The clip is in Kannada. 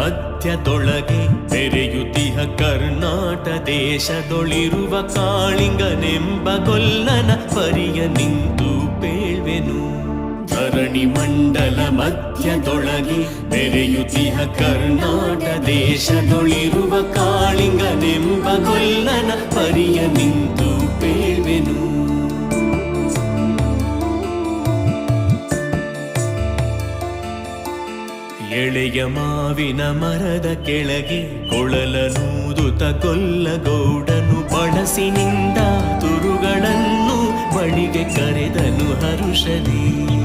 ಮಧ್ಯದೊಳಗೆ ತೆರೆಯುತಿಹ ಕರ್ನಾಟ ದೇಶದೊಳಿರುವ ಕಾಳಿಂಗನೆಂಬ ಗೊಲ್ಲನ ಪರಿಯ ನಿಂತು ಪೇಳ್ವೆನು. ಧರಣಿ ಮಂಡಲ ಮಧ್ಯದೊಳಗೆ ತೆರೆಯುತಿಹ ಕರ್ನಾಟ ದೇಶದೊಳಿರುವ ಕಾಳಿಂಗನೆಂಬ ಗೊಲ್ಲನ ಪರಿಯ ನಿಂತು ಪೇಳ್ವೆನು. ಎಳೆಯ ಮಾವಿನ ಮರದ ಕೆಳಗೆ ಕೊಳಲನೂದುತ ಗೊಲ್ಲಗೌಡನು ಬಳಸಿನಿಂದ ತುರುಗಳನ್ನು ಬಳಿಗೆ ಕರೆದನು ಹರುಷದಿ.